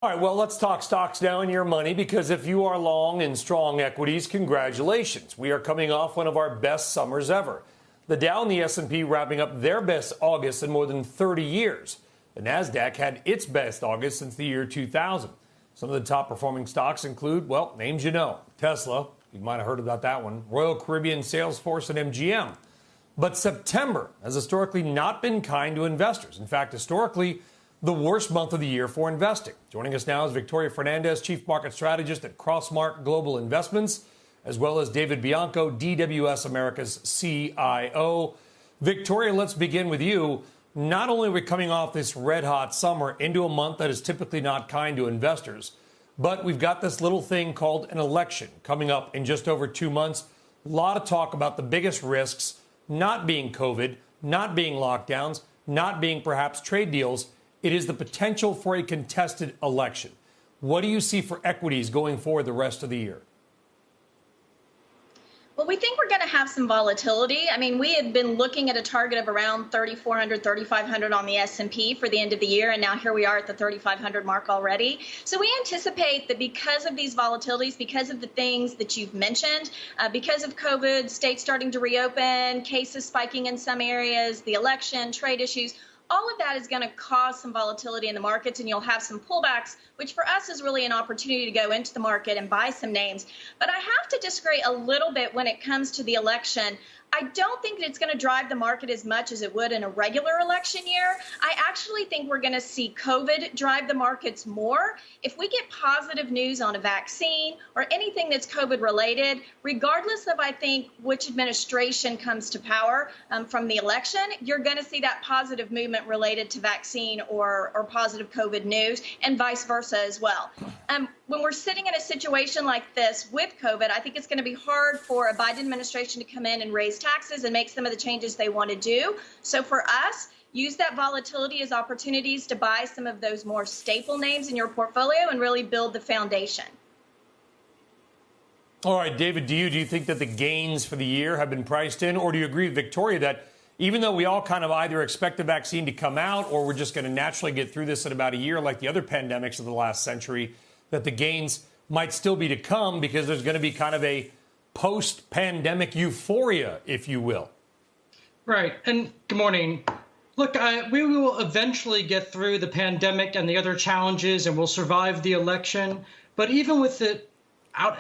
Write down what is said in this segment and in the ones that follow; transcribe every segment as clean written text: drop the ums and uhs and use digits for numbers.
All right, well, let's talk stocks now and your money, because if you are long in strong equities, congratulations. We are coming off one of our best summers ever. The Dow and the S&P wrapping up their best August in more than 30 years. The Nasdaq had its best August since the year 2000. Some of the top performing stocks include, well, names you know: Tesla, you might have heard about that one, Royal Caribbean, Salesforce, and MGM. But September has historically not been kind to investors. In fact, historically, the worst month of the year for investing. Joining us now is Victoria Fernandez, Chief Market Strategist at Crossmark Global Investments, as well as David Bianco, DWS America's CIO. Victoria, let's begin with you. Not only are we coming off this red-hot summer into a month that is typically not kind to investors, but we've got this little thing called an election coming up in just over 2 months. A lot of talk about the biggest risks not being COVID, not being lockdowns, not being perhaps trade deals. It is the potential for a contested election. What do you see for equities going forward the rest of the year? Well, we think we're going to have some volatility. I mean, we had been looking at a target of around 3,400, 3,500 on the S&P for the end of the year, and now here we are at the 3,500 mark already. So we anticipate that because of these volatilities, because of the things that you've mentioned, because of COVID, states starting to reopen, cases spiking in some areas, the election, trade issues, all of that is going to cause some volatility in the markets, and you'll have some pullbacks, which for us is really an opportunity to go into the market and buy some names. But I have to disagree a little bit when it comes to the election. I don't think that it's going to drive the market as much as it would in a regular election year. I actually think we're going to see COVID drive the markets more. If we get positive news on a vaccine or anything that's COVID related, regardless of, I think, which administration comes to power from the election, you're going to see that positive movement related to vaccine or positive COVID news, and vice versa as well. When we're sitting in a situation like this with COVID, I think it's going to be hard for a Biden administration to come in and raise taxes and make some of the changes they want to do. So for us, use that volatility as opportunities to buy some of those more staple names in your portfolio and really build the foundation. All right, David, do you think that the gains for the year have been priced in, or do you agree with Victoria that even though we all kind of either expect the vaccine to come out or we're just going to naturally get through this in about a year like the other pandemics of the last century, that the gains might still be to come because there's going to be kind of a post-pandemic euphoria, if you will? Right. And good morning. Look, we will eventually get through the pandemic and the other challenges, and we'll survive the election. But even without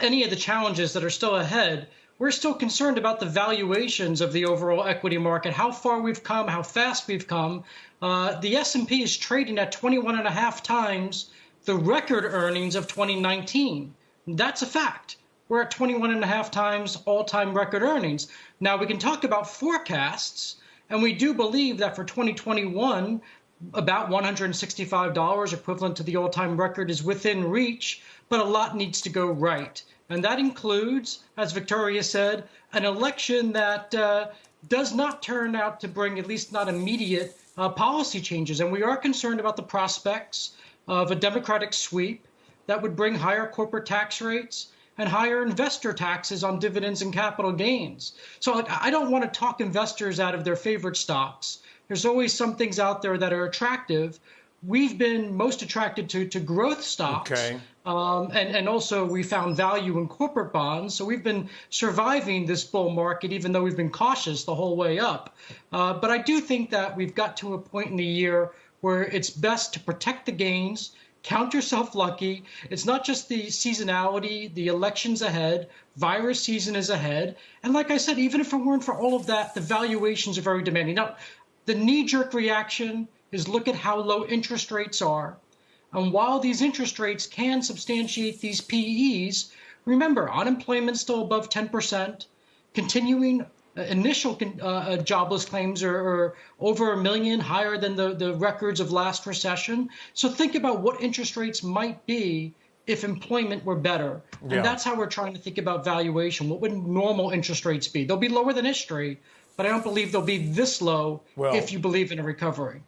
any of the challenges that are still ahead, we're still concerned about the valuations of the overall equity market, how far we've come, how fast we've come. The S&P is trading at 21.5 times the record earnings of 2019. That's a fact. We're at 21.5 times all-time record earnings. Now, we can talk about forecasts, and we do believe that for 2021, about $165 equivalent to the all-time record is within reach, but a lot needs to go right. And that includes, as Victoria said, an election that does not turn out to bring, at least not immediate, policy changes. And we are concerned about the prospects of a Democratic sweep that would bring higher corporate tax rates and higher investor taxes on dividends and capital gains. So I don't want to talk investors out of their favorite stocks. There's always some things out there that are attractive. We've been most attracted to growth stocks. Okay. And also we found value in corporate bonds. So we've been surviving this bull market, even though we've been cautious the whole way up. But I do think that we've got to a point in the year where it's best to protect the gains, count yourself lucky. It's not just the seasonality, the election's ahead, virus season is ahead. And like I said, even if it weren't for all of that, the valuations are very demanding. Now, the knee-jerk reaction is look at how low interest rates are. And while these interest rates can substantiate these PEs, remember, unemployment's still above 10%, continuing initial jobless claims are over 1 million, higher than the records of last recession. So think about what interest rates might be if employment were better. Yeah. And that's how we're trying to think about valuation. What would normal interest rates be? They'll be lower than history, but I don't believe they'll be this low if you believe in a recovery.